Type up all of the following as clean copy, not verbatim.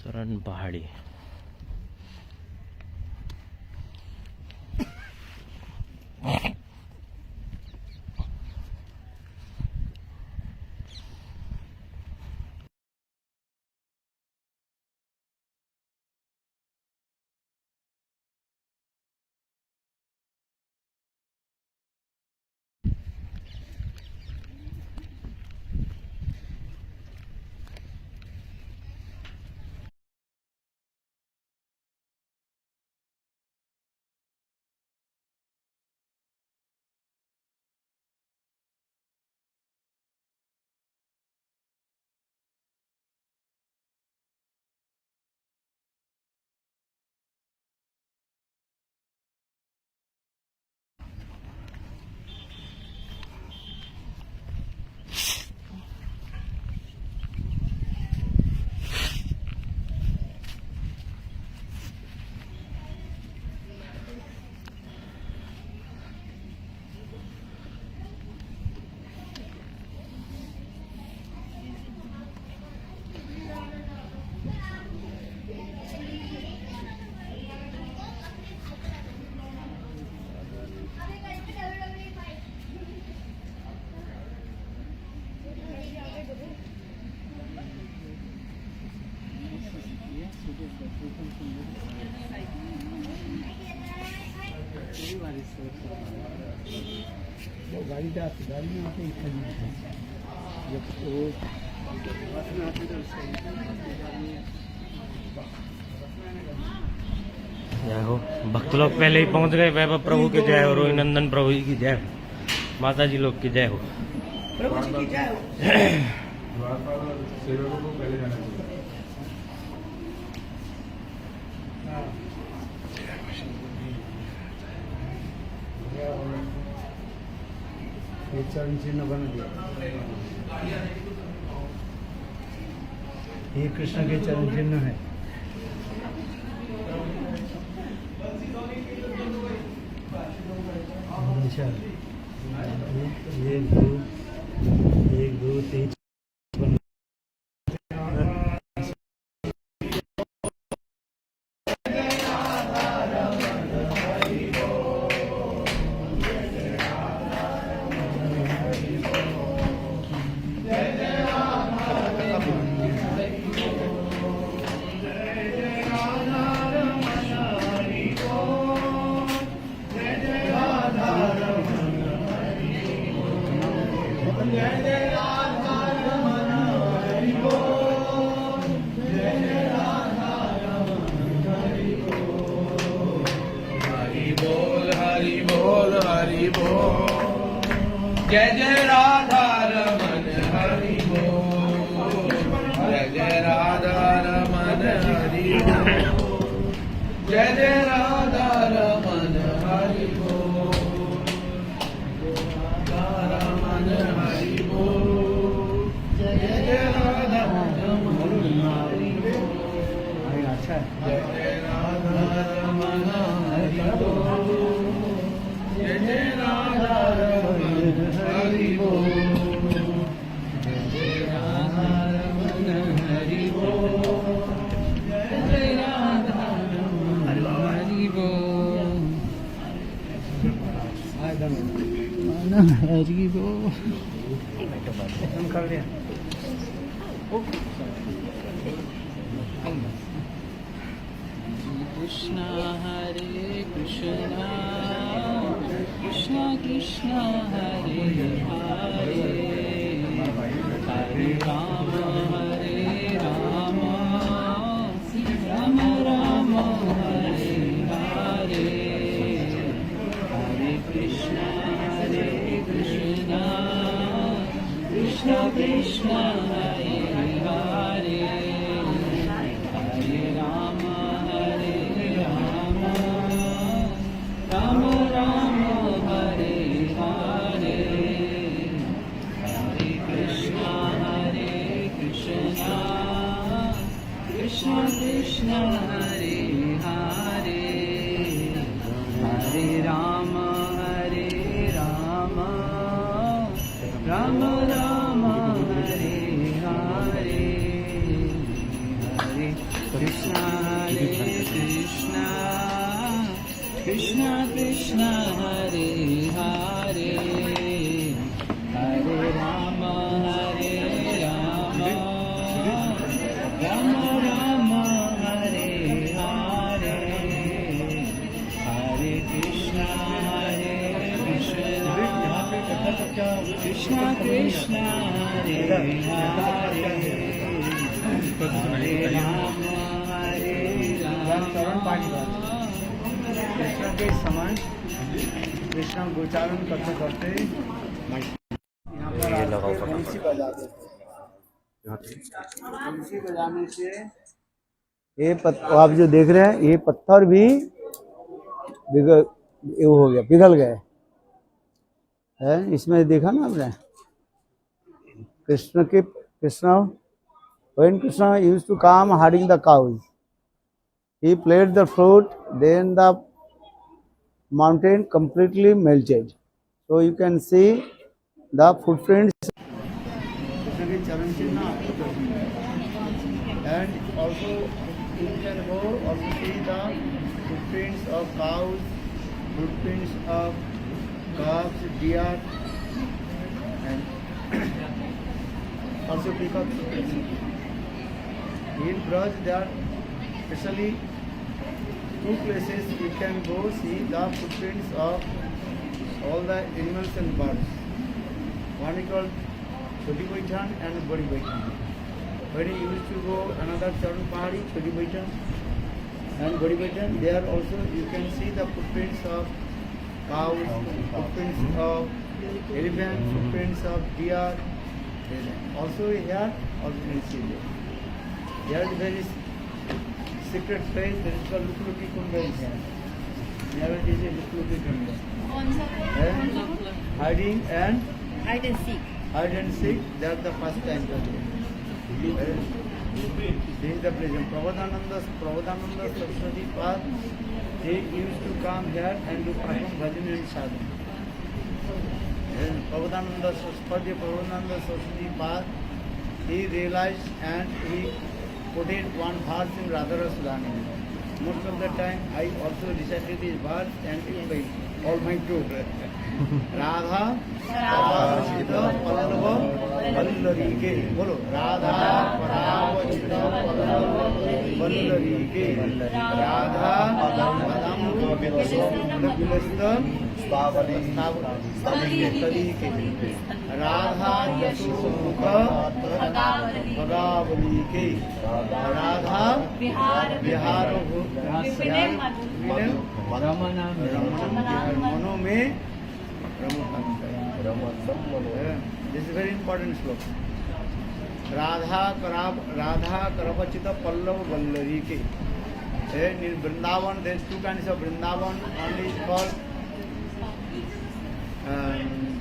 सरन पहाड़ी। गाड़ी में आते जब वो बस में आते तो जय हो। भक्त लोग पहले ही पहुंच गए। वैभव प्रभु की जय हो। रोहि नंदन प्रभु जी की जय हो। माता जी लोग की जय हो। प्रभु जी की जय हो। सेवकों को पहले जाना चाहिए। ये चरण चिन्ह बना दिया। ये कृष्ण के चरण चिन्ह है। अच्छा, एक दो तीन जय जय राधा रमन हरि बोल। जय जय राधा रमन हरि बोल। जय जय राधा रमन हरि बोल। राधा रमन हरि बोल। जय जय राधा रमन हरि बोल। अच्छा जय जय राधा रमन हरि बोल। जय जय राधा रमन हरि बोल। जय जय राधा रमन हरि बोल। जय जय राधा रमन हरि बोल। हरि बोल। कर दिया। कृष्णा हरे Krishna Krishna Krishna Hare Hare Hare Ram Ram Ram Hare Hare Hare Krishna Krishna Krishna Hare Hare Hare Ram Ram Ram Hare Hare Hare Krishna Krishna Krishna Hare Hare Hare Ram Ram Ram Hare Hare Hare Krishna Hare Krishna, Krishna Krishna Hare Hare, Hare Rama Hare Rama, Rama Rama Hare Hare, Hare Krishna Hare Krishna, Krishna Krishna Hare Hare, Hare Rama Hare Rama. Krishna के समय कृष्ण गोचारण करते करते यहाँ पर आके बंसी बजाते थे। बंसी बजाने से आप जो देख रहे हैं ये पत्थर भी ये हो गया, पिघल गए है। इसमें देखा ना आपने Krishna when Krishna used to come herding the cows, he played the flute, then the mountain completely melted. So you can see the footprints. And also you can go also see the footprints of cows, footprints of calves, deer, and also peacock footprints. In Braj there are especially two places you can go see the footprints of all the animals and birds. One is called Choti Baithan and Badi Baithan. When you used to go another Charan Pahari, Choti Baithan and Badi Baithan, there also you can see the footprints of cows, footprints of elephants, footprints of deer. Also here, also you can see there. There is very secret place that is called Lukluki Kunda. There is a Lukluki Kunda. Hiding and Hide and seek. hide and seek, that's the first time. This is the place. Prabodhananda Saraswati Path, they used to come here and do perform bhajan and sadhana. Prabodhananda Saraswati Path, he realized and he put it one verse in Radhara Sudhani. Most of the time I also recited this verse and in my all my group. Radha Paravachita Pallava Vallarike. Bolo Radha Paravachita Pallava Vallarike. Radha Padam Vilasita Stavalike. Radha Jasukha Bhagavalike. Radha Vihara Mano में This is very important sloka. Radha Karavachita Pallava Vallarike. In Vrindavan, there is two kinds of Vrindavan. One is called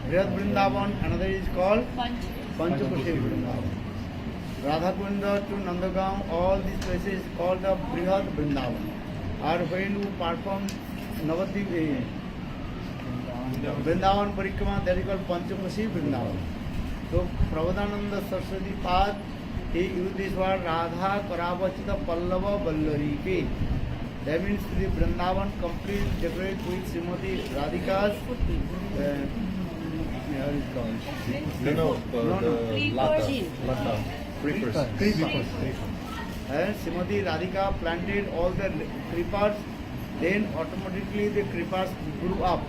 Brihad Vrindavan, another is called Panchakoshi Vrindavan. Radha Kunda to Nandagaon, all these places called the Brihad Vrindavan. Or when you perform Navadvip Vrindavan Parikrama, that is called Panchakoshi Vrindavan. So Prabodhananda Saraswati Path, he used this word Radha Karavachita Pallava Vallarike. That means the Vrindavan complete decorate with Srimati Radhika's creepers. And Srimati Radhika planted all the creepers, then automatically the creepers grew up.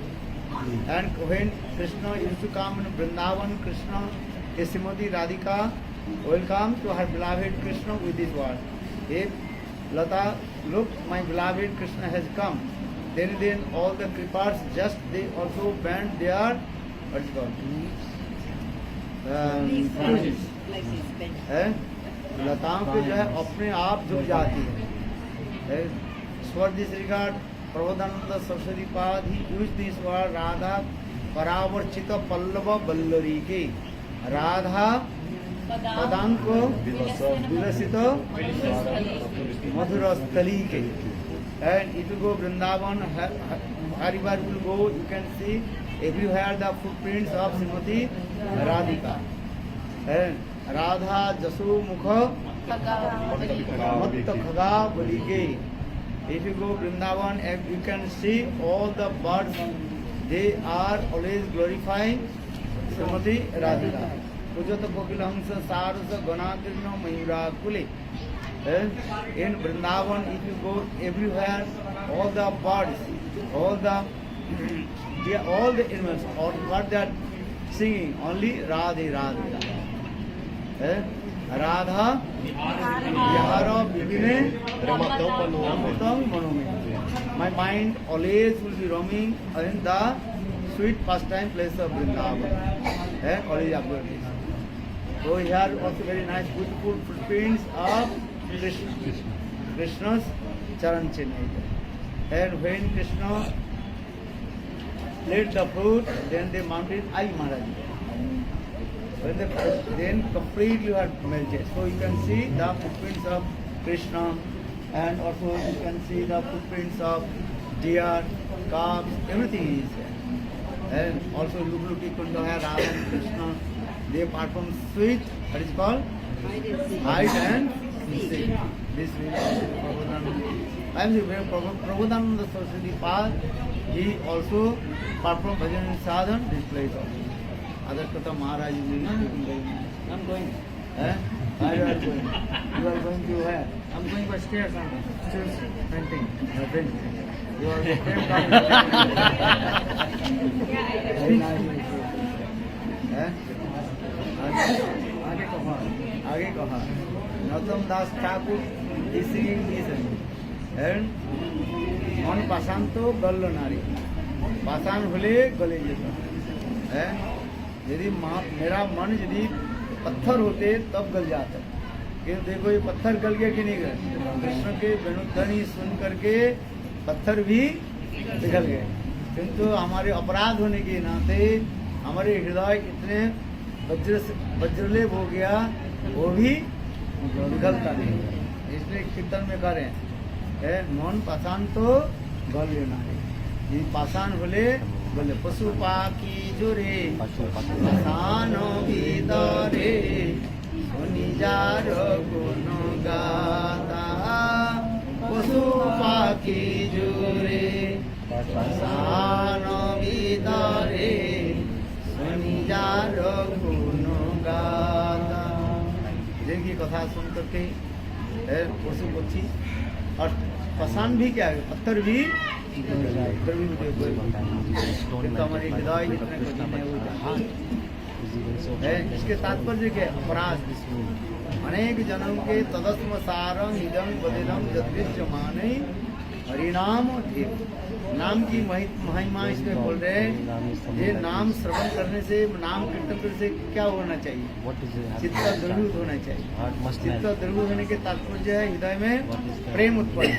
And when Krishna used to come in Vrindavan, Krishna, Srimati Radhika welcome to her beloved Krishna with this word. Hey, Lata, look, my beloved Krishna has come. Then all the creepers just they also bend their what's called लताओं पे जो है अपने आप झुक जाती है. स्वर this regard Prabodhananda Saraswati Pada he use this word Radha परावर्चित पल्लव बल्लरी के. राधा पदांक विलसित मधुर स्थली के. And if you go Vrindavan, everywhere you will go, you can see everywhere the footprints of Srimati Radhika. And Radha Jasu Mukha Matta Khaga Balige. If you go Vrindavan, you can see all the birds, they are always glorifying Srimati Radhika. Pujata Kokilamsa Sarasa Ganatirno Mayura Kuli. In Vrindavan, if you go everywhere, all the birds, all the animals, all what they are singing, only Radhe Radhe. Radha Vihara Vivine Ramatam Manome. My mind always will be roaming in the sweet pastime place of Vrindavan. Always upward. So here also very nice, beautiful footprints of Krishna's Charan Chinna. And when Krishna laid the fruit, then they mounted Ai Maharaj. When they then completely had melted. So you can see the footprints of Krishna, and also you can see the footprints of deer, calves, everything is there. And also Lukluki Kunda hai, Radha and Krishna, they perform sweet, what is called? Hide and seek. This will Prabhupada. I am saying Prabhupada Saraswati Pad, he also performed bhajan and sadhan, this place also. Other Kata Maharaj is doing. I'm going. Where you are going? You are going to where? I'm going by stairs. Stairs renting. You are the same very nice. आगे कहा नौतम दास Thakur is singing this and मन पाषाण तो गल्ल नारी पाषाण होले गले जेता यदि मेरा मन यदि पत्थर होते तब गल जाता। क्यों देखो ये पत्थर गल गया कि नहीं गए? कृष्ण के वेणुध्वनि सुन करके पत्थर भी पिघल गए, किंतु हमारे अपराध होने के नाते हमारे हृदय इतने वज्रलेप हो गया, वो भी पिघलता नहीं। इसलिए कीर्तन में करें मन पाषाण तो गल लेना है, यदि पाषाण बोले बोले पशु पाखी जोरे पाषाण भीतरे निजार गुण गाता पशु पाखी जोरे पाषाण भीतरे निजार गुण गाता। जिनकी कथा सुन करके पशु पक्षी और पाषाण भी क्या है, पत्थर भी हमारे हृदय है। इसके तात्पर्य क्या है? अपराध अनेक जन्म के तदस्म सारम इदम बदिलम जदृश्य माने हरिनाम थे। नाम की महिमा इसमें बोल रहे हैं। ये नाम श्रवण करने से, नाम कीर्तन करने से क्या होना चाहिए? चित्त द्रवीभूत होना चाहिए। चित्त द्रवीभूत होने के तात्पर्य है हृदय में प्रेम उत्पन्न।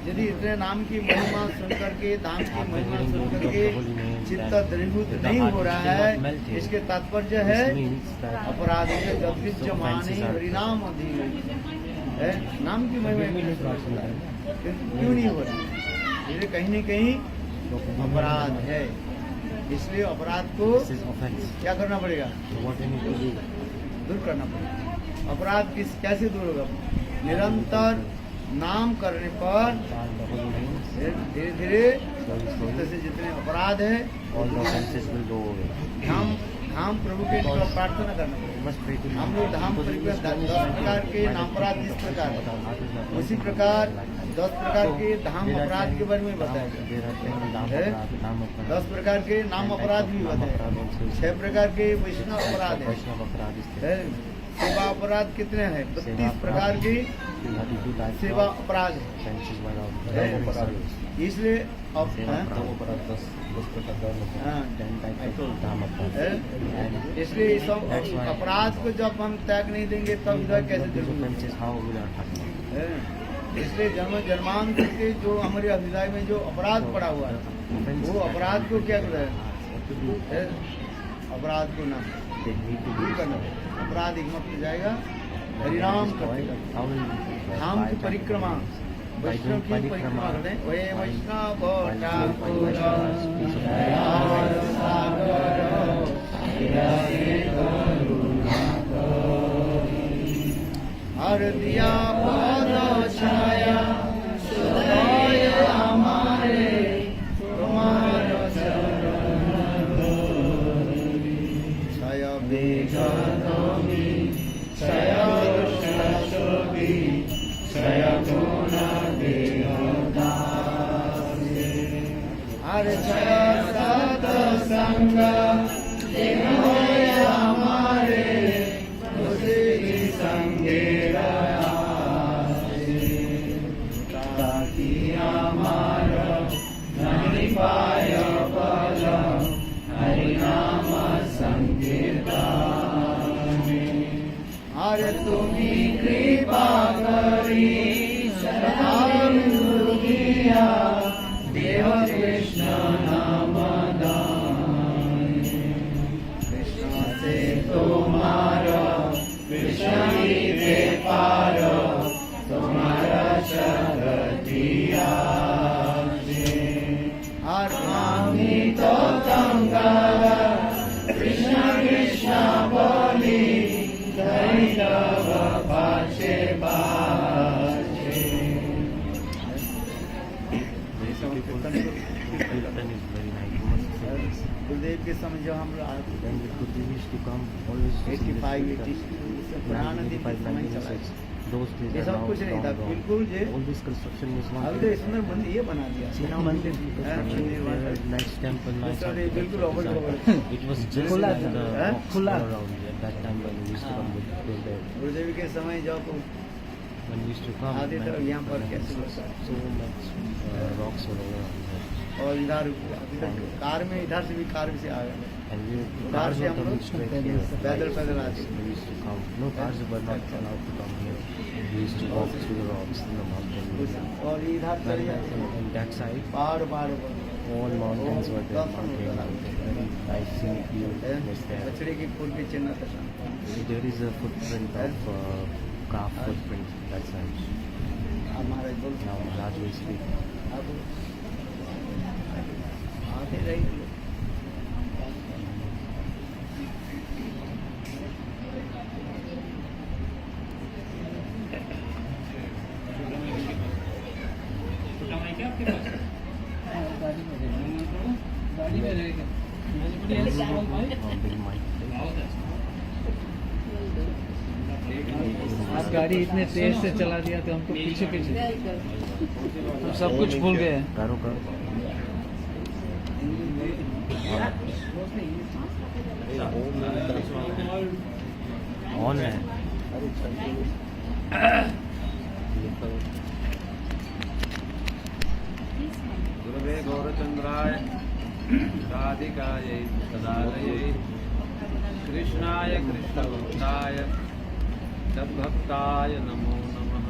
यदि इतने नाम की महिमा सुन करके, धाम की महिमा सुन करके चित्त द्रवीभूत नहीं हो रहा है, इसके तात्पर्य है अपराध जगदीश माने हरिनाम है। नाम की महिमा क्यों नहीं हो रहा? ये कहीं न कहीं अपराध है। इसलिए अपराध को क्या करना पड़ेगा? दूर करना पड़ेगा। अपराध कैसे दूर होगा? निरंतर नाम करने पर धीरे धीरे से जितने अपराध है धाम प्रभु के प्रार्थना करना पड़ेगा। हम लोग धाम परिक्रमा 10 प्रकार के नाम अपराध इस प्रकार, उसी प्रकार 10 प्रकार के धाम अपराध के बारे में बताया गया। 10 प्रकार के नाम अपराध भी बताया, 6 प्रकार के वैष्णव अपराध है। सेवा अपराध कितने हैं? 32 प्रकार की सेवा अपराध है। इसलिए इसलिए इस अपराध को जब हम त्याग नहीं देंगे तब इधर कैसे जरूर। इसलिए जन्म जन्मांतर के जो हमारे हृदय में जो अपराध पड़ा हुआ है, वो अपराध को क्या कर रहे हैं? अपराध को ना दूर करना, अपराध मुक्त हो जाएगा। हरिनाम करते धाम की परिक्रमा, वैष्णव की परिक्रमा करते हैं। वे वैष्णव আর দিয়া পদ ছায়া সদায় আমারে তোমার চরণ ছায়া বেগমি ছায়া দুষ্টি ছায়া গুণা দেহদাসে আর ছায়া সত সঙ্গ দেহ আমারে তুঝে সঙ্গে রাসে তাকি আমার নাহি পায় ফল হরি নাম সংকীর্তনে আর তুমি কৃপা করি সদানন্দ দিয়া দেহ কৃষ্ণ নাম দানে কৃষ্ণ से तुम्हारा कृष्ण रे पार तुम्हारा शरणिया আর আমি তো कंगाल कृष्ण कृष्ण बोली धैर्य पाछे पाछे Kirtan is very nice. You must say this. गुरुदेव के समय जब हम Then the Gurudev used to come always to see this 85 Kirtan. पुराना दिन 85, समय चला 1906. Those days ये are सब now कुछ नहीं था gone. बिल्कुल ये All this construction is not अभी तो there. सुंदर मंदिर ये बना दिया See now मंदिर nice temple, nice Sorry, बिल्कुल architecture over design. It was just खुला like था, the हैं? rocks खुला। all around at that time when we used to come with Gurudev. गुरुदेव के समय जब When we used to come, आते तो man, यहाँ पर there कैसे was होता है? so much rocks all around there. और इधर अभी तक कार में इधर से भी कार से आ गए And we कार cars से were हम coming लोग straight here. पैदल पैदल आते We used to come. No, cars were not allowed to come here. We used to walk through the rocks in the mountain. और इधर Very चले nice. And on that side, पहाड़ पहाड़ all mountains were there. Mountain. Very nice scenic view was there. बछड़े के फूल के चिन्ह था There is a footprint of calf footprint that side. हमारे बोल Now Raj will speak. अब आते रहिए गाड़ी में रहेगा Big mic. आप गाड़ी इतने तेज से चला दिया तो हमको पीछे पीछे हम सब कुछ भूल गए हैं। करो करो. ऑन है. गुरुवे गौरचंद्राय राधिकायै सदालयै कृष्णाय कृष्णभक्ताय तद्भक्ताय नमो नमः।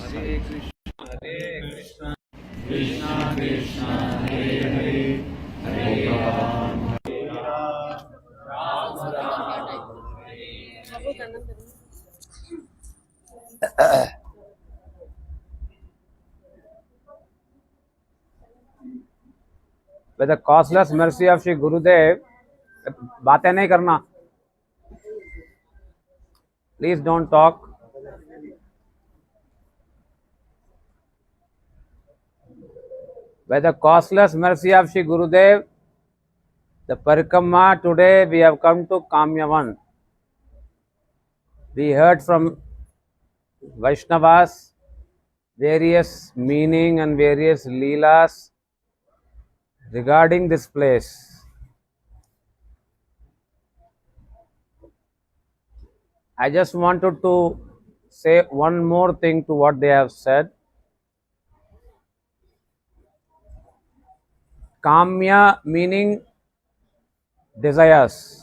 हरे Krishna Krishna Krishna Hare Hare Hare Ram Ram Ram With the causeless mercy of Shri Gurudev, बातें नहीं करना. Please don't talk. By the causeless mercy of Shri Gurudev, the Parikrama today we have come to Kamyavan. We heard from Vaishnavas various meaning and various leelas regarding this place. I just wanted to say one more thing to what they have said. Kamya meaning desires.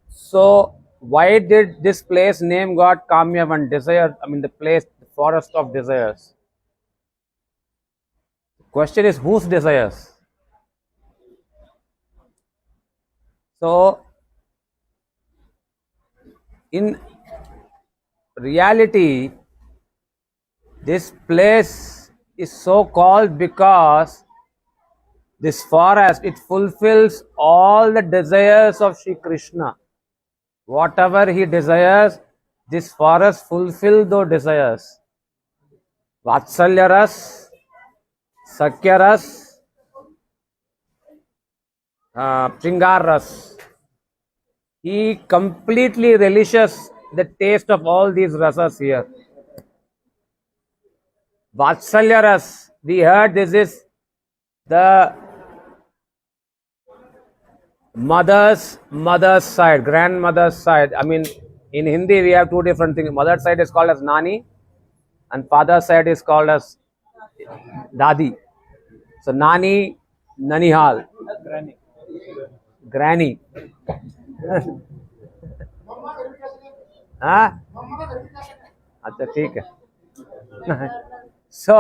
So why did this place name got Kamyavan? Desire, I mean the place, the forest of desires. The question is whose desires? So in reality, this place is so called because This forest, it fulfills all the desires of Shri Krishna. Whatever he desires, this forest fulfills those desires. Vatsalya ras, Sakya ras, Shringar ras. He completely relishes the taste of all these rasas here. Vatsalya ras, we heard this is the mother's side, grandmother's side. I mean, in Hindi we have two different things. Mother's side is called as Nani and father's side is called as Dadi. So Nani, Nanihal. Granny. हाँ अच्छा ठीक है. So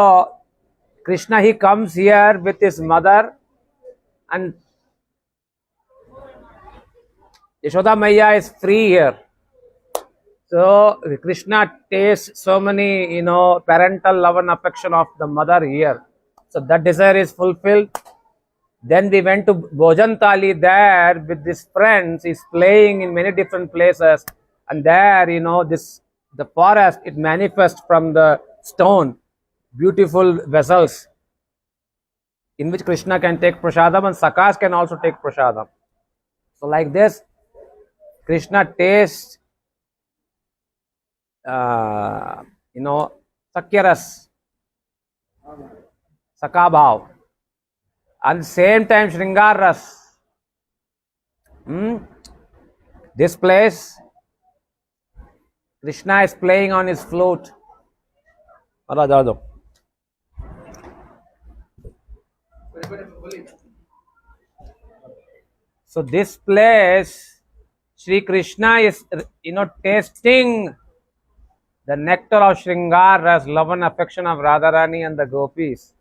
Krishna, he comes here with his mother, and Yashoda Maiya is free here. So Krishna tastes so many, parental love and affection of the mother here. So that desire is fulfilled. Then we went to Bhojan Thali there with his friends. He's playing in many different places. And there, the forest, it manifests from the stone, beautiful vessels in which Krishna can take prasadam and Sakas can also take prasadam. So like this, Krishna tastes, Sakyaras, Sakabhav. At the same time, Shringar ras. This place, Krishna is playing on his flute. So this place, Shri Krishna is, tasting the nectar of Shringar ras, love and affection of Radharani and the gopis.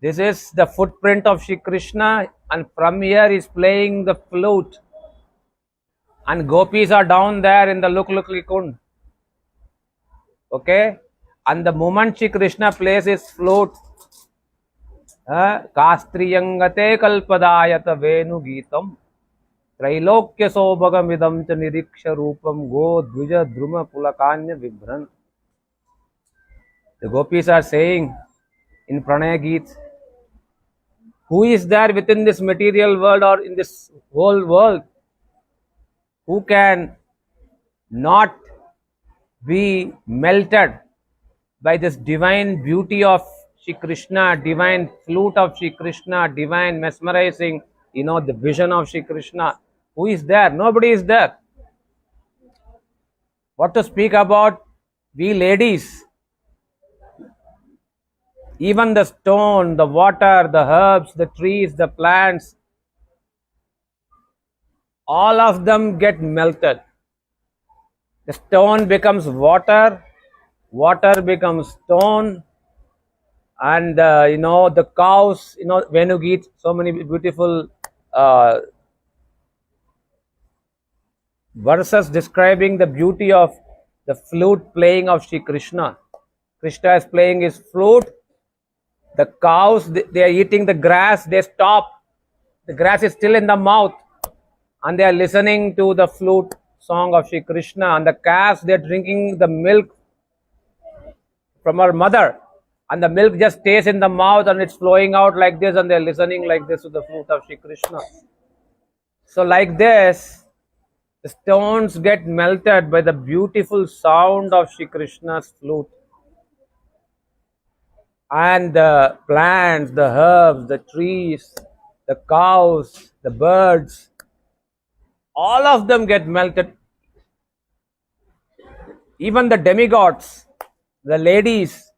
This is the footprint of Shri Krishna, and from here he is playing the flute. And gopis are down there in the Lukli Kund. Okay? And the moment Shri Krishna plays his flute, Kastriyangate kalpadayata venu geetam Trailokya sobhagamidam cha niriksha rupam go dvija druma pulakanya vibhran. The gopis are saying in Pranaya Geet, who is there within this material world or in this whole world who can not be melted by this divine beauty of Shri Krishna, divine flute of Shri Krishna, divine mesmerizing, the vision of Shri Krishna? Who is there? Nobody is there. What to speak about we ladies? Even the stone, the water, the herbs, the trees, the plants, all of them get melted. The stone becomes water, water becomes stone, and the cows, Venugeet, so many beautiful verses describing the beauty of the flute playing of Shri Krishna. Krishna is playing his flute. The cows, they are eating the grass, they stop. The grass is still in the mouth. And they are listening to the flute song of Shri Krishna. And the calves, they are drinking the milk from her mother. And the milk just stays in the mouth and it's flowing out like this. And they are listening like this to the flute of Shri Krishna. So like this, the stones get melted by the beautiful sound of Shri Krishna's flute. And the plants, the herbs, the trees, the cows, the birds, all of them get melted. Even the demigods, the ladies,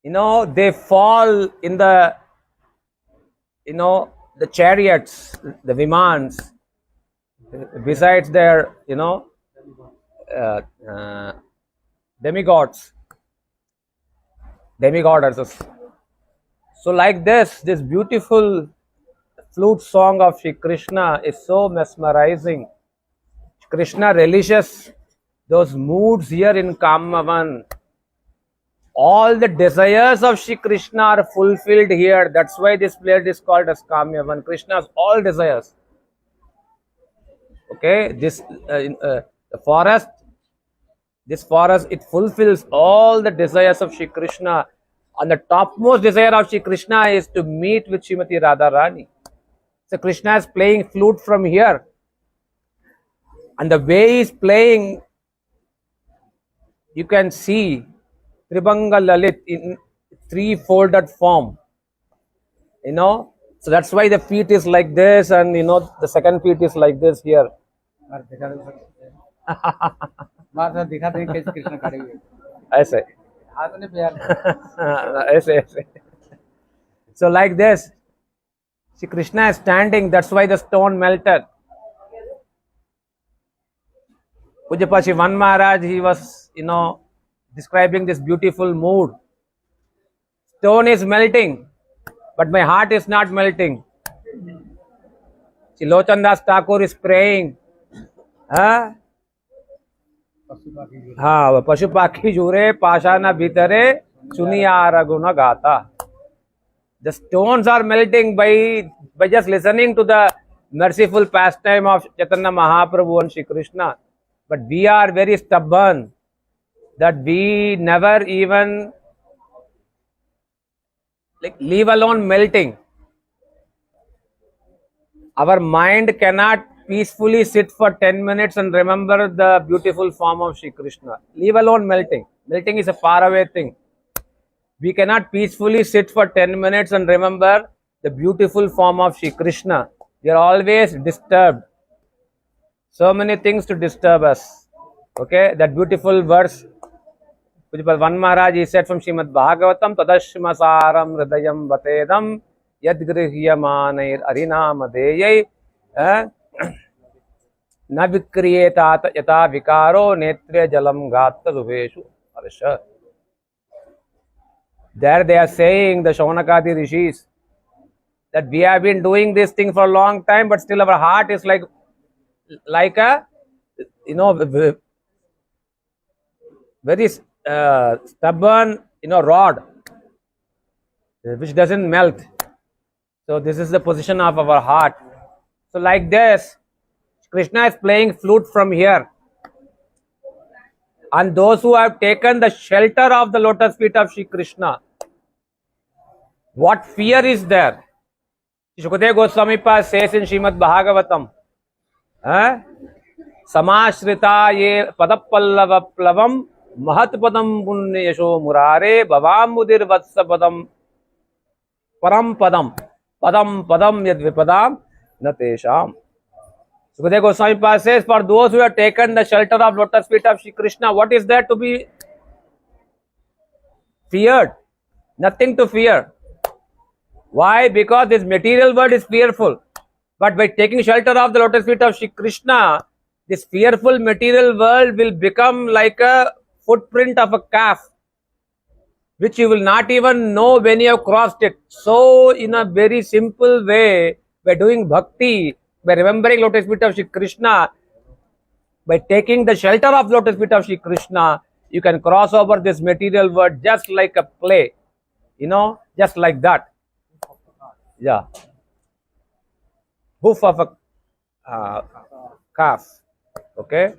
they fall in the, the chariots, the vimans, besides their, demigods. Demigoddesses. So like this beautiful flute song of Shri Krishna is so mesmerizing. Krishna relishes those moods here in Kamavan. all the desires of Shri Krishna are fulfilled here. That's why this place is called as Kamya Van. Krishna's all desires. Okay, the forest, this forest, it fulfills all the desires of Shri Krishna. And the topmost desire of Shri Krishna is to meet with Srimati Radharani. So Krishna is playing flute from here. And the way he is playing, you can see Tribhanga Lalit in three-folded form. So that's why the feet is like this, and the second feet is like this here. दिखाते हैं कैसे कृष्ण खड़े हुए ऐसे हाथ में पैर ऐसे. So like this, Shri Krishna is standing, that's why the stone melted. Pujapa Shivan Maharaj, he was, describing this beautiful mood. Stone is melting, but my heart is not melting. Lochan Das Thakur is praying. Pashupakhi jure pashana bhitare suniya raguna gata. The stones are melting by just listening to the merciful pastime of Chaitanya Mahaprabhu and Shri Krishna. But we are very stubborn that we never even leave alone melting. Our mind cannot peacefully sit for 10 minutes and remember the beautiful form of Shri Krishna. Leave alone melting. Melting is a faraway thing. We cannot peacefully sit for 10 minutes and remember the beautiful form of Shri Krishna. We are always disturbed. So many things to disturb us. Okay, that beautiful verse, Pujapal Van Maharaj, he said from Srimad Bhagavatam, Tadashmasaram Hridayam Vatedam Yadgrihyamanair Arinam Adeyai Na Vikriyeta Yata Vikaro Netre Jalam Gata Zubeshu Arsha. There they are saying, the Shaunakadi Rishis, that we have been doing this thing for a long time, but still our heart is like a, very stubborn, rod, which doesn't melt. So this is the position of our heart. So like this, Krishna is playing flute from here. And those who have taken the shelter of the lotus feet of Shri Krishna, what fear is there? Shukadeva Goswami Pa says in Srimad Bhagavatam, Samashrita ye padapallava plavam mahat padam punya yasho murare bhavam mudir vatsa padam param padam padam padam yad vipadam natesham. Sukadeva Goswami Pa says, for those who have taken the shelter of lotus feet of Shri Krishna, what is there to be feared? Nothing to fear. Why? Because this material world is fearful. But by taking shelter of the lotus feet of Shri Krishna, this fearful material world will become like a footprint of a calf, which you will not even know when you have crossed it. So, in a very simple way, by doing bhakti, by remembering lotus feet of Shri Krishna, by taking the shelter of lotus feet of Shri Krishna, you can cross over this material world just like a play, just like that. Yeah. Hoof of a calf. Okay.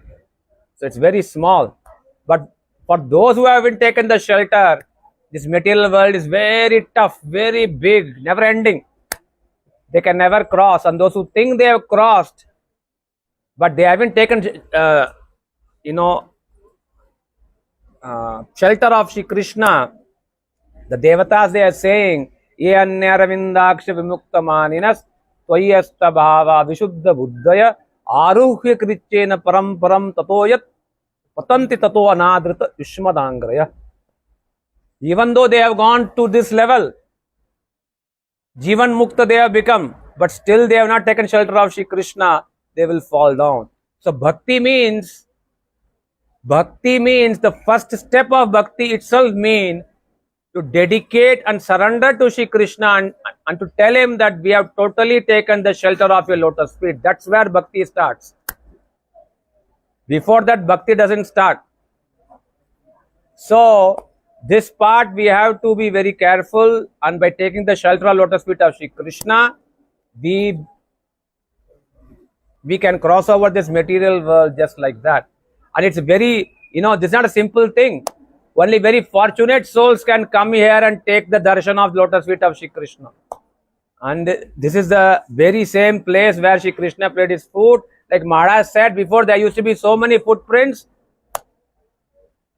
So it's very small. But for those who haven't taken the shelter, this material world is very tough, very big, never ending. They can never cross. And those who think they have crossed, but they haven't taken, shelter of Shri Krishna, the Devatas, they are saying, Ye anyaravindaksha vimuktamaninas tvayasta bhava vishuddha buddhaya aruhya krichena param param tatoyat patanti tato anadrita yushmadangraya. Even though they have gone to this level, Jivan Mukta they have become, but still they have not taken shelter of Shri Krishna, they will fall down. So bhakti means the first step of bhakti itself means to dedicate and surrender to Shri Krishna and to tell him that we have totally taken the shelter of your lotus feet. That's where bhakti starts. Before that, bhakti doesn't start. So, This part we have to be very careful, and by taking the shelter of lotus feet of Shri Krishna, we can cross over this material world just like that. And it's very, this is not a simple thing. Only very fortunate souls can come here and take the darshan of lotus feet of Shri Krishna. And this is the very same place where Shri Krishna played his foot. Like Maharaj said before, there used to be so many footprints,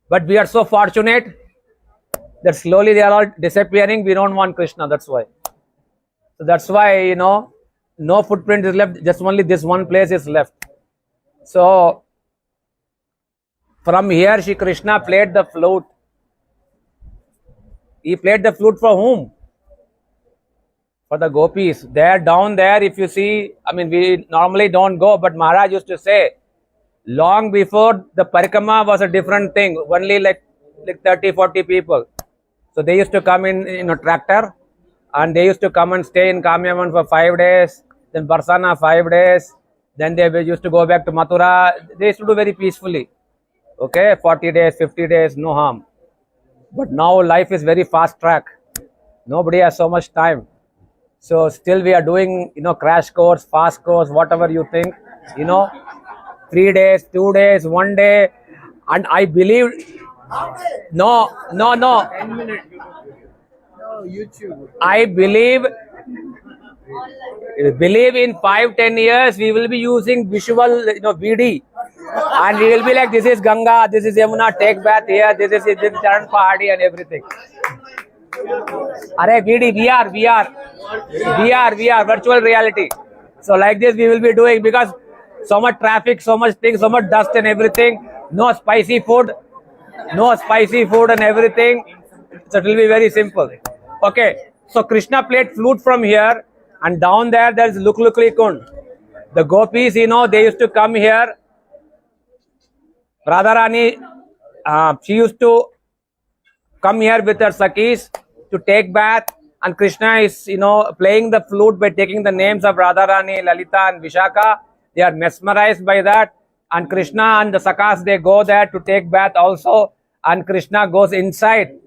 but we are so fortunate that slowly they are all disappearing. We don't want Krishna, that's why. So that's why, no footprint is left, just only this one place is left. So from here, Shri Krishna played the flute. He played the flute for whom? For the gopis. There, down there, if you see, we normally don't go, but Maharaj used to say, long before the parikrama was a different thing, only like 30, 40 people. So they used to come in a tractor, and they used to come and stay in Kamyavan for 5 days, then Barsana 5 days, then they used to go back to Mathura. They used to do very peacefully. Okay, 40 days, 50 days, no harm. But now life is very fast track. Nobody has so much time. So still we are doing, crash course, fast course, whatever you think, 3 days, 2 days, 1 day. And I believe, no. I believe in 5-10 years we will be using visual, VD, and we will be like, this is Ganga, this is Yamuna, take bath here, this is Charan Pahadi and everything. Arey VD, VR, virtual reality. So like this we will be doing, because so much traffic, so much things, so much dust and everything. No spicy food and everything. So it will be very simple. Okay, so Krishna played flute from here, and down there is Luklukli Kund. The gopis, they used to come here. Radharani, she used to come here with her Sakhis to take bath, and Krishna is, playing the flute by taking the names of Radharani, Lalita and Vishaka. They are mesmerized by that, and Krishna and the Sakhas, they go there to take bath also, and Krishna goes inside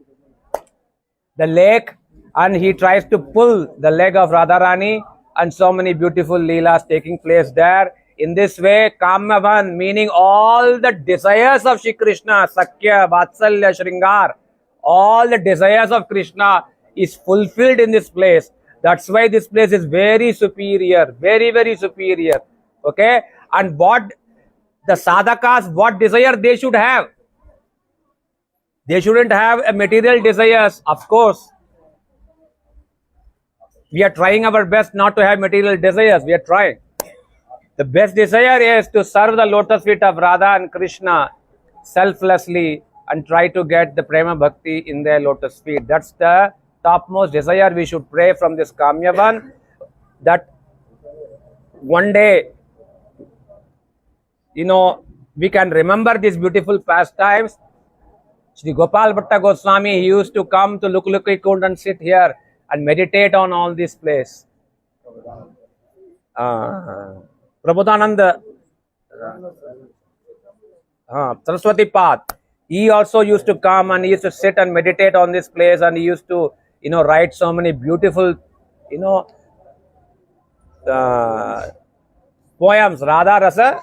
the lake, and he tries to pull the leg of Radharani, and so many beautiful leelas taking place there. In this way, Kamavan, meaning all the desires of Shri Krishna, Sakya, Vatsalya, Shringar, all the desires of Krishna is fulfilled in this place. That's why this place is very superior, very, very superior. Okay? And what the sadhakas, what desire they should have? They shouldn't have a material desires, of course. We are trying our best not to have material desires. We are trying. The best desire is to serve the lotus feet of Radha and Krishna selflessly and try to get the prema bhakti in their lotus feet. That's the topmost desire we should pray from this Kamyavan, that one day, we can remember these beautiful pastimes. Shri Gopal Bhatta Goswami, he used to come to Luklukki Kund and sit here and meditate on all this place. Prabodhananda, Saraswati Path, he also used to come and he used to sit and meditate on this place, and he used to, write so many beautiful, poems, Radha Rasa,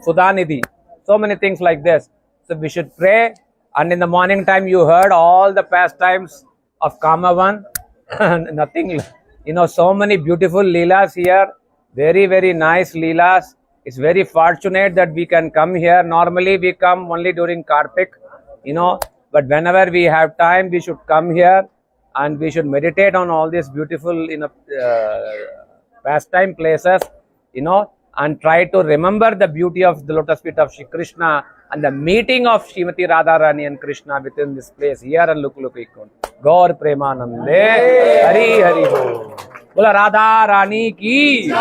Sudhanidhi, so many things like this. So we should pray, and in the morning time you heard all the pastimes of Kamavan, nothing, so many beautiful leelas here, very, very nice leelas. It's very fortunate that we can come here. Normally we come only during Kartik, but whenever we have time, we should come here and we should meditate on all these beautiful, pastime places, and try to remember the beauty of the lotus feet of Shri Krishna and the meeting of Srimati Radharani and Krishna within this place here and Luklukki Kund. Gaur Premanande, Hari Hari Bol. Bola Radha Rani ki.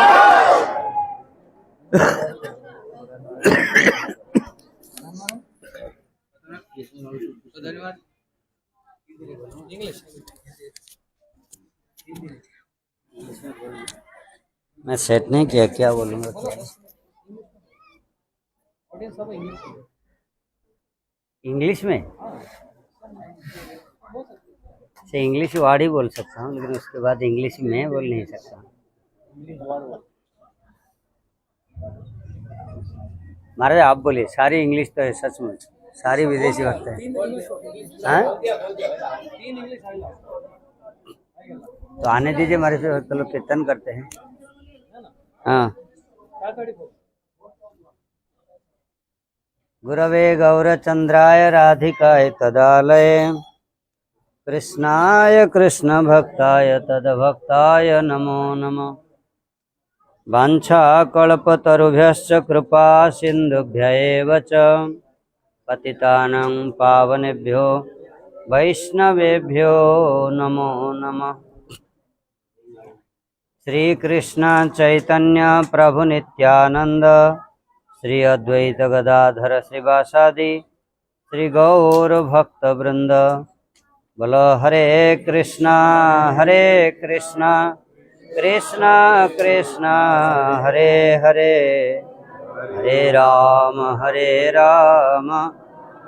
धन्यवाद। मैं set नहीं किया, क्या बोलूँगा? English में से English word ही बोल सकता हूँ, लेकिन उसके बाद इंग्लिश में बोल नहीं सकता। महाराज आप बोलिए, सारी इंग्लिश तो है सचमुच, सारी विदेशी वक्त है। हाँ? तो आने दीजिए हमारे से, तो लोग कीर्तन करते हैं। हाँ। गुरवे गौरचंद्राय राधिकाय तदालये कृष्णाय कृष्ण भक्ताय तद्भक्ताय नमो नमः। वाञ्छाकल्पतरुभ्यश्च कृपा सिन्धुभ्य एव च पतितानां पावनेभ्यो वैष्णवेभ्यो नमो नमः। श्री कृष्ण चैतन्य प्रभु नित्यानंद श्री अद्वैत गदाधर श्रीवासादि श्री गौर भक्त वृंद। बोलो हरे कृष्णा कृष्णा कृष्णा हरे हरे, हरे राम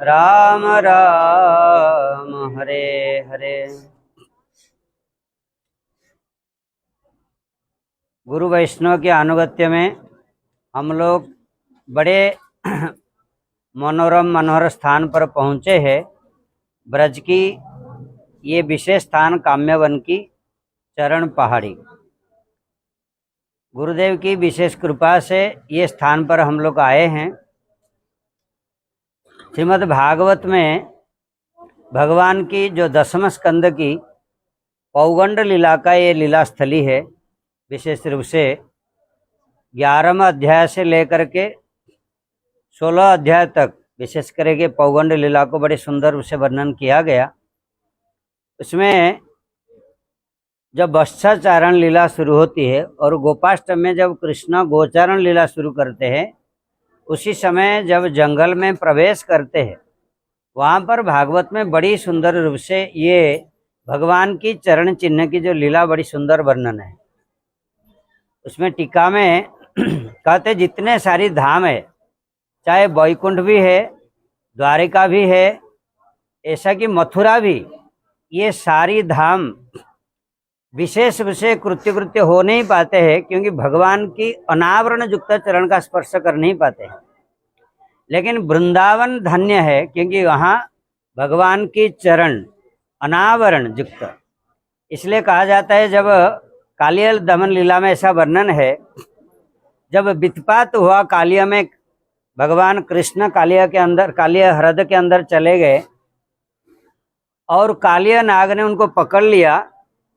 राम राम हरे हरे। गुरु वैष्णव के अनुगत्य में हम लोग बड़े मनोहर स्थान पर पहुँचे हैं। ब्रज की ये विशेष स्थान काम्यवन की चरण पहाड़ी, गुरुदेव की विशेष कृपा से ये स्थान पर हम लोग आए हैं। श्रीमद् भागवत में भगवान की जो 10वें स्कंद की पौगंड लीला का ये लीला स्थली है। विशेष रूप से 11वें अध्याय से लेकर के 16 अध्याय तक विशेष करके पौगंड लीला को बड़े सुंदर रूप से वर्णन किया गया। उसमें जब वत्साचारण लीला शुरू होती है और गोपाष्टमी में जब कृष्ण गोचारण लीला शुरू करते हैं, उसी समय जब जंगल में प्रवेश करते हैं, वहाँ पर भागवत में बड़ी सुंदर रूप से ये भगवान की चरण चिन्ह की जो लीला बड़ी सुंदर वर्णन है। उसमें टीका में कहते जितने सारी धाम है, चाहे वैकुंठ भी है, द्वारिका भी है, ऐसा कि मथुरा भी, ये सारी धाम विशेष विशेष कृत्य हो नहीं पाते हैं, क्योंकि भगवान की अनावरण युक्त चरण का स्पर्श कर नहीं पाते हैं। लेकिन वृंदावन धन्य है, क्योंकि वहाँ भगवान की चरण अनावरण युक्त। इसलिए कहा जाता है, जब कालिया दमन लीला में ऐसा वर्णन है, जब वित्पात हुआ कालिया में, भगवान कृष्ण कालिया के अंदर, कालिया ह्रद के अंदर चले गए और कालिया नाग ने उनको पकड़ लिया।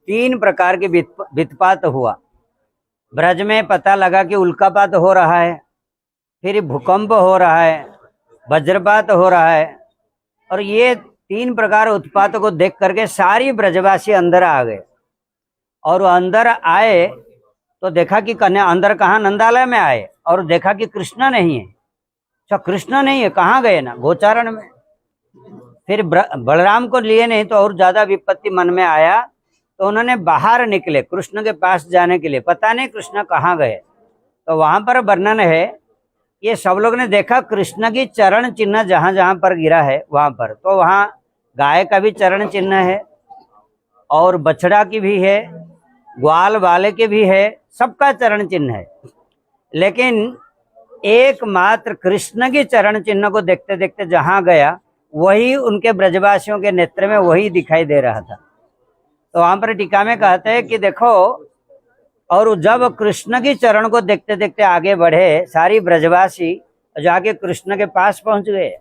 3 प्रकार के वित्पात हुआ। ब्रज में पता लगा कि उल्कापात हो रहा है, फिर भूकंप हो रहा है, वज्रपात हो रहा है, और ये 3 प्रकार उत्पात को देख करके सारी ब्रजवासी अंदर आ गए। और अंदर आए तो देखा कि कन्या अंदर कहाँ, नंदालय में आए और देखा कि कृष्ण नहीं है। अच्छा कृष्ण नहीं है, कहाँ गए ना, गोचारण में। फिर बलराम को लिए नहीं तो और ज्यादा विपत्ति मन में आया, तो उन्होंने बाहर निकले कृष्ण के पास जाने के लिए, पता नहीं कृष्ण कहाँ गए। तो वहां पर वर्णन है, ये सब लोग ने देखा कृष्ण की चरण चिन्ह जहां जहां पर गिरा है वहां पर, तो वहां गाय का भी चरण चिन्ह है और बछड़ा की भी है, ग्वाल वाले के भी है, सबका चरण चिन्ह है। लेकिन एकमात्र कृष्ण की चरण चिन्ह को देखते देखते जहां गया, वही उनके ब्रजवासियों के नेत्र में वही दिखाई दे रहा था। तो वहां पर टीका में कहते हैं कि देखो, और जब कृष्ण की चरण को देखते देखते आगे बढ़े सारी ब्रजवासी, जाके कृष्ण के पास पहुंच गए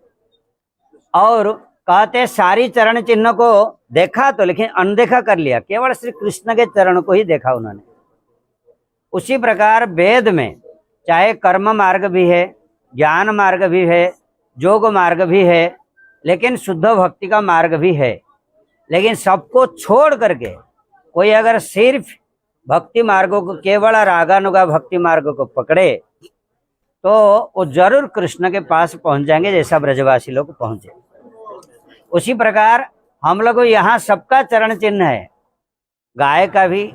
और कहते सारी चरण चिन्ह को देखा तो, लेकिन अनदेखा कर लिया, केवल श्री कृष्ण के चरण को ही देखा उन्होंने। उसी प्रकार वेद में चाहे कर्म मार्ग भी है, ज्ञान मार्ग भी है, योग मार्ग भी है, लेकिन शुद्ध भक्ति का मार्ग भी है। लेकिन सबको छोड़ करके कोई अगर सिर्फ भक्ति मार्गों को, केवल रागानुगा भक्ति मार्गों को पकड़े, तो वो जरूर कृष्ण के पास पहुंच जाएंगे, जैसा ब्रजवासी लोग पहुंचे। उसी प्रकार हम लोग यहाँ सबका चरण चिन्ह है, गाय का भी,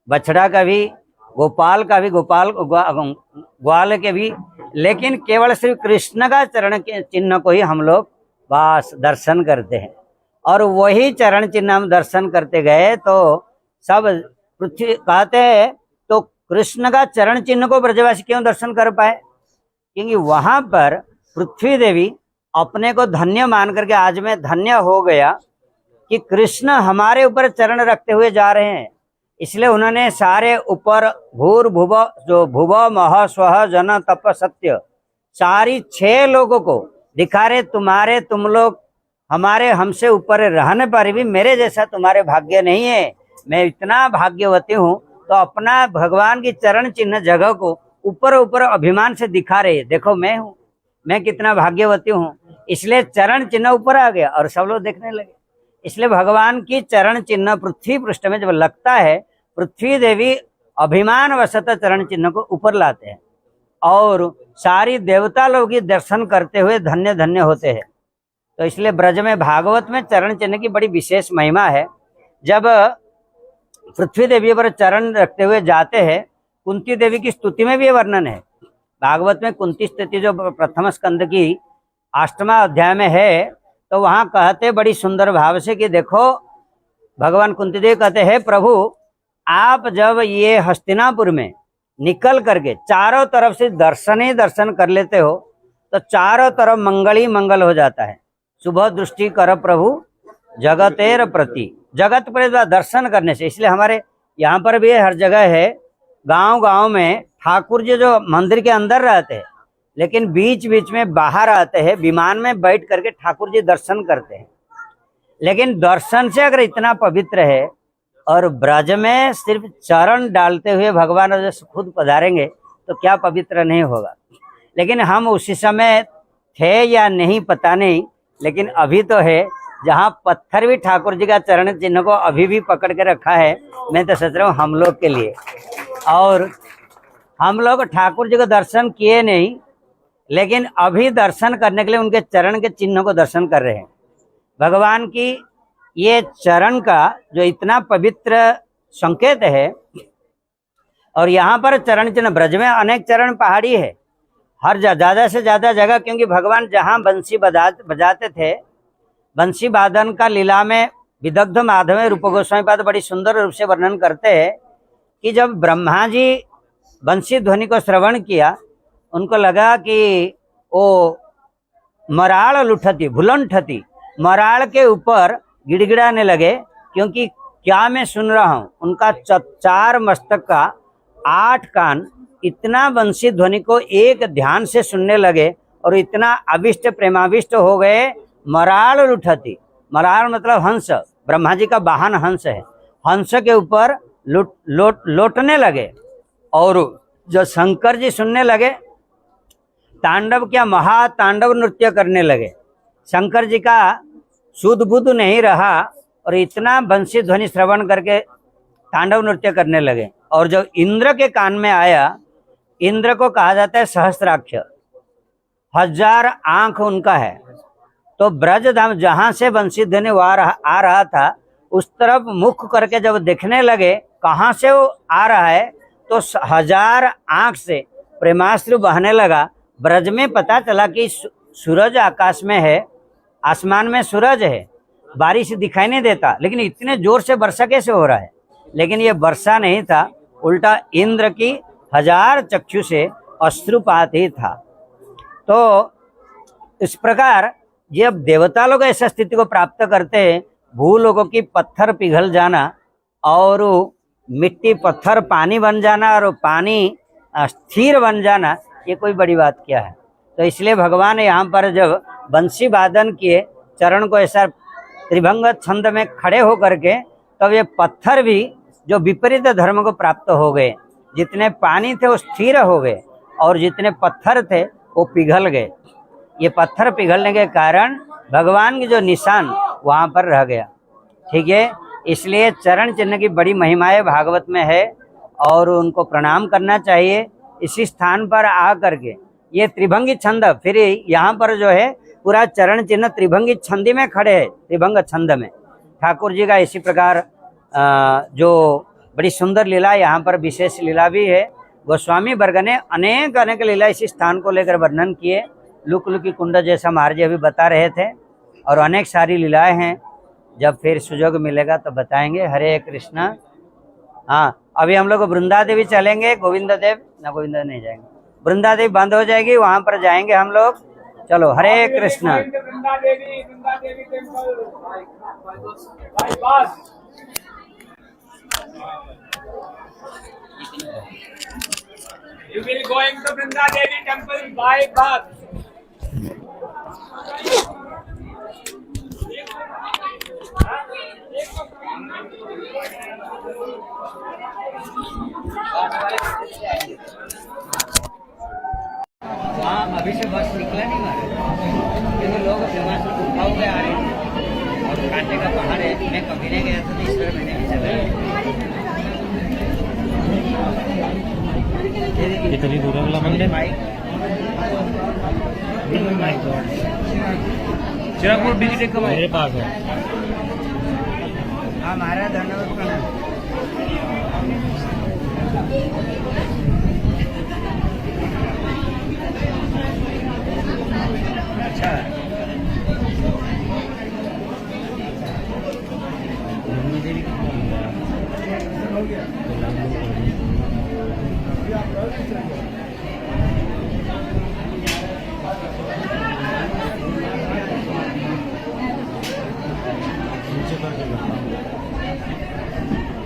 बछड़ा का भी, गोपाल का भी, ग्वाल के भी, लेकिन केवल श्री कृष्ण का चरण के चिन्ह को ही हम लोग बस दर्शन करते हैं। और वही चरण चिन्ह हम दर्शन करते गए तो सब पृथ्वी कहते हैं, तो कृष्ण का चरण चिन्ह को ब्रजवासी क्यों दर्शन कर पाए? क्योंकि वहां पर पृथ्वी देवी अपने को धन्य मान करके, आज मैं धन्य हो गया कि कृष्ण हमारे ऊपर चरण रखते हुए जा रहे हैं, इसलिए उन्होंने सारे ऊपर भूर्भुव, जो भुव मह स्व जन तप सत्य, सारी 6 लोगों को दिखा रहे, तुम लोग हमारे हमसे ऊपर रहने पर भी मेरे जैसा तुम्हारे भाग्य नहीं है, मैं इतना भाग्यवती हूँ। तो अपना भगवान की चरण चिन्ह जगह को ऊपर ऊपर अभिमान से दिखा रहे, देखो मैं हूँ, मैं कितना भाग्यवती हूँ। इसलिए चरण चिन्ह ऊपर आ गया और सब लोग देखने लगे। इसलिए भगवान की चरण चिन्ह पृथ्वी पृष्ठ में जब लगता है, पृथ्वी देवी अभिमान वशत चरण चिन्ह को ऊपर लाते हैं और सारी देवता लोग ही दर्शन करते हुए धन्य धन्य होते हैं। तो इसलिए ब्रज में भागवत में चरण चिन्ह की बड़ी विशेष महिमा है। जब पृथ्वी देवी पर चरण रखते हुए जाते हैं, कुंती देवी की स्तुति में भी ये वर्णन है। भागवत में कुंती स्तुति जो प्रथम स्कंद की 8वां अध्याय में है, तो वहां कहते बड़ी सुंदर भाव से कि देखो, भगवान कुंती देवी कहते हैं, प्रभु आप जब ये हस्तिनापुर में निकल करके चारों तरफ से दर्शन ही दर्शन कर लेते हो, तो चारों तरफ मंगल ही मंगल हो जाता है। शुभ दृष्टि कर प्रभु जगतेर प्रति, जगत पर दर्शन करने से। इसलिए हमारे यहाँ पर भी हर जगह है, गांव गांव में ठाकुर जी जो मंदिर के अंदर रहते हैं, लेकिन बीच बीच में बाहर आते हैं, विमान में बैठ करके ठाकुर जी दर्शन करते हैं। लेकिन दर्शन से अगर इतना पवित्र है और ब्रज में सिर्फ चरण डालते हुए भगवान जैसे खुद पधारेंगे तो क्या पवित्र नहीं होगा। लेकिन हम उसी समय थे या नहीं पता नहीं, लेकिन अभी तो है, जहाँ पत्थर भी ठाकुर जी का चरण चिन्ह को अभी भी पकड़ के रखा है। मैं तो सोच रहा हूँ हम लोग के लिए, और हम लोग ठाकुर जी को दर्शन किए नहीं, लेकिन अभी दर्शन करने के लिए उनके चरण के चिन्ह को दर्शन कर रहे हैं। भगवान की ये चरण का जो इतना पवित्र संकेत है, और यहाँ पर चरण चिन्ह ब्रज में अनेक चरण पहाड़ी है, हर ज्यादा से ज्यादा जगह, क्योंकि भगवान जहाँ बंसी बजाते थे, बंसी वादन का लीला में विदग्ध माधव रूप गोस्वामी पाद बड़ी सुंदर रूप से वर्णन करते हैं कि जब ब्रह्मा जी बंसी ध्वनि को श्रवण किया, उनको लगा कि वो मराड़ लुठती भुलंठती, मराड़ के ऊपर गिड़गिड़ाने लगे, क्योंकि क्या मैं सुन रहा हूँ। उनका 4 मस्तक का 8 कान इतना बंसी ध्वनि को एक ध्यान से सुनने लगे और इतना अभिष्ट प्रेमाभिष्ट हो गए। मराड़ लुठती, मराड़ मतलब हंस, ब्रह्मा जी का वाहन हंस है, हंस के ऊपर लौटने लगे। और जो शंकर जी सुनने लगे, तांडव क्या महातांडव नृत्य करने लगे। शंकर जी का शुद्ध बुद्ध नहीं रहा और इतना बंसी ध्वनि श्रवण करके तांडव नृत्य करने लगे। और जब इंद्र के कान में आया, इंद्र को कहा जाता है सहस्त्राक्ष, 1000 आंख उनका है। तो ब्रजधाम जहां से बंसी ध्वनि आ रहा था, उस तरफ मुख करके जब देखने लगे कहाँ से वो आ रहा है, तो 1000 आंख से प्रेमाश्रु बहने लगा। ब्रज में पता चला कि सूरज आकाश में है, आसमान में सूरज है, बारिश दिखाई नहीं देता, लेकिन इतने जोर से वर्षा कैसे हो रहा है। लेकिन ये वर्षा नहीं था, उल्टा इंद्र की 1000 चक्षु से अश्रुपात ही था। तो इस प्रकार जब देवता लोग ऐसा स्थिति को प्राप्त करते हैं, भूलोगों की पत्थर पिघल जाना और मिट्टी पत्थर पानी बन जाना और पानी स्थिर बन जाना, ये कोई बड़ी बात क्या है। तो इसलिए भगवान यहाँ पर जब बंसी वादन किए, चरण को ऐसा त्रिभंग छंद में खड़े हो करके, तब ये पत्थर भी जो विपरीत धर्म को प्राप्त हो गए, जितने पानी थे वो स्थिर हो गए और जितने पत्थर थे वो पिघल गए। ये पत्थर पिघलने के कारण भगवान की जो निशान वहाँ पर रह गया। ठीक है, इसलिए चरण चिन्ह की बड़ी महिमाएं भागवत में है और उनको प्रणाम करना चाहिए। इसी स्थान पर आ करके ये त्रिभंगी छंद, फिर यहाँ पर जो है पूरा चरण चिन्ह त्रिभंगी छंदी में खड़े है, त्रिभंग छंद में ठाकुर जी का इसी प्रकार जो बड़ी सुंदर लीला, यहाँ पर विशेष लीला भी है। गोस्वामी वर्ग ने अनेक अनेक लीला इसी स्थान को लेकर वर्णन किए। लुक लुकी कुंड जैसा महाराज अभी बता रहे थे, और अनेक सारी लीलाएं हैं। जब फिर सुयोग मिलेगा तो बताएंगे। हरे कृष्णा। हाँ, अभी हम लोग वृंदा देवी चलेंगे। गोविंद देव ना, गोविंद नहीं जाएंगे, वृंदा देवी बंद हो जाएगी, वहां पर जाएंगे हम लोग। चलो, हरे Krishna. You will going to Vrinda Devi temple by bus. वहाँ अभी से बस निकला नहीं मारे, क्योंकि लोग वहाँ से उठा हुए आ रहे हैं और कांटे का पहाड़ है। मैं कभी नहीं गया था, इस बार मैंने भी चला। कितनी दूर है वाला मंदिर? चिरापुर डिजिटल का मेरे पास है। हाँ, महाराज धन्यवाद प्रणाम। अच्छा,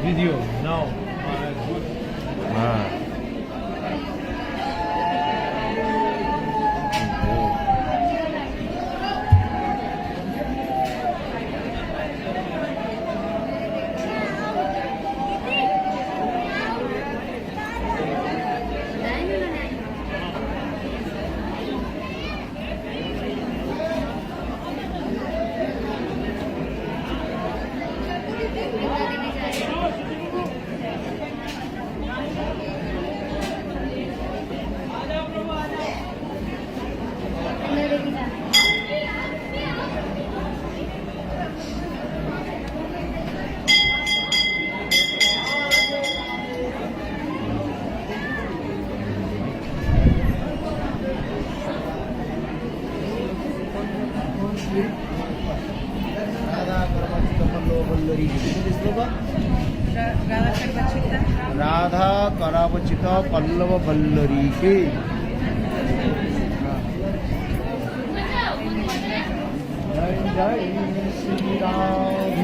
वीडियो नाउ। हाँ, राधा करावचित पल्लव बल्लरी के। जय जय श्री राम।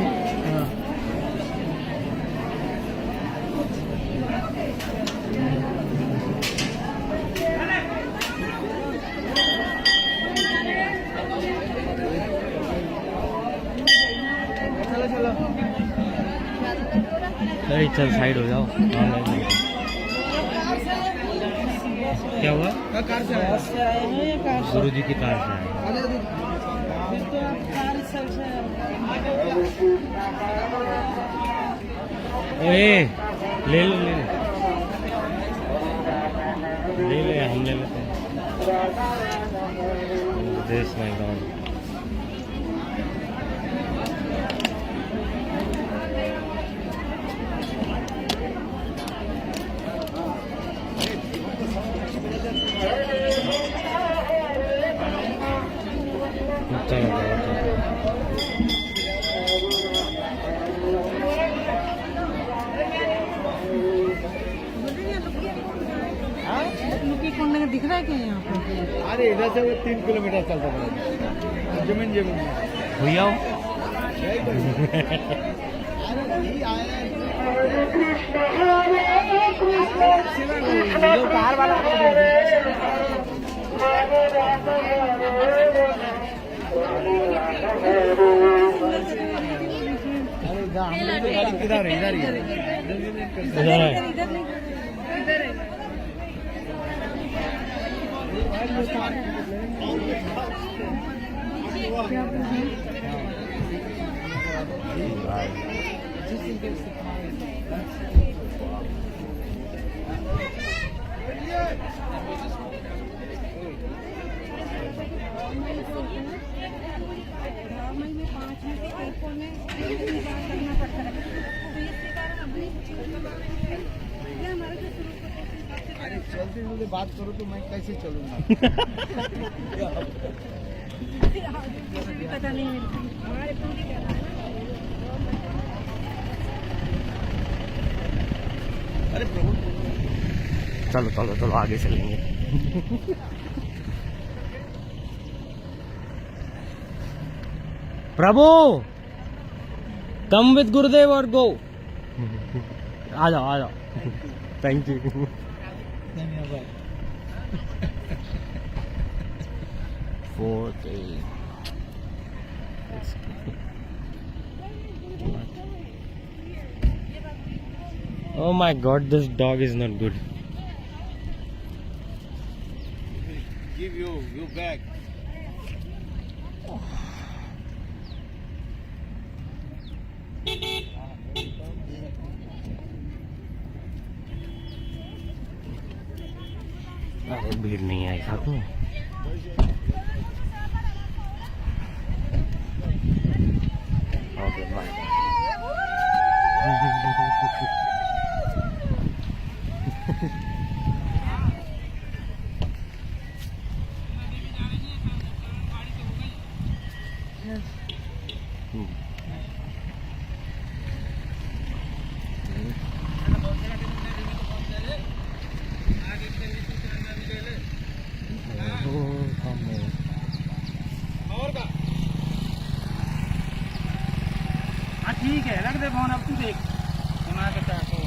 अरे चल साइड हो जाओ। क्या हुआ? कार से आए हैं, कार से। गुरु जी की कार से आए। ए, ले ले ले ले ले, हम ले लेते हैं। देश माय गॉड। दिख रहा है क्या यहाँ पे? अरे इधर से वो 3 किलोमीटर चलता पड़ा। जमीन जमीन भैया कार वाला गाड़ी किधर है? इधर ही है। इधर है। अरे चलते हुए बात करो तो मैं कैसे चलूंगा? पता नहीं चलो चलो चलो आगे चलेंगे। प्रभु कम विद गुरुदेव और गो। आ जाओ आ जाओ। Thank you. धन्यवाद। 4 Oh my god, this dog is not good. Give you back. अरे भीड़ नहीं आई साथ में। Okay bye. ठीक है, रख दे फोन, अब तू देख बना के चाको।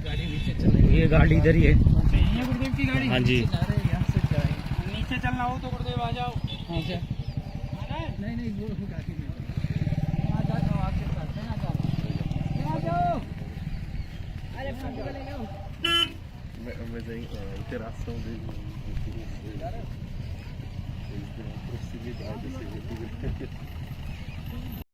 गाड़ी नीचे चलेगी। ये गाड़ी इधर ही है। ये गुरुदेव की गाड़ी। हाँ जी। यहाँ से जाएंगे। नीचे चलना हो तो गुरुदेव आ जाओ। हाँ क्या? नहीं नहीं वो गाड़ी नहीं। आ जाओ आपके साथ है ना, जाओ। अरे फोन ले लो। मैं इथे रास्ता में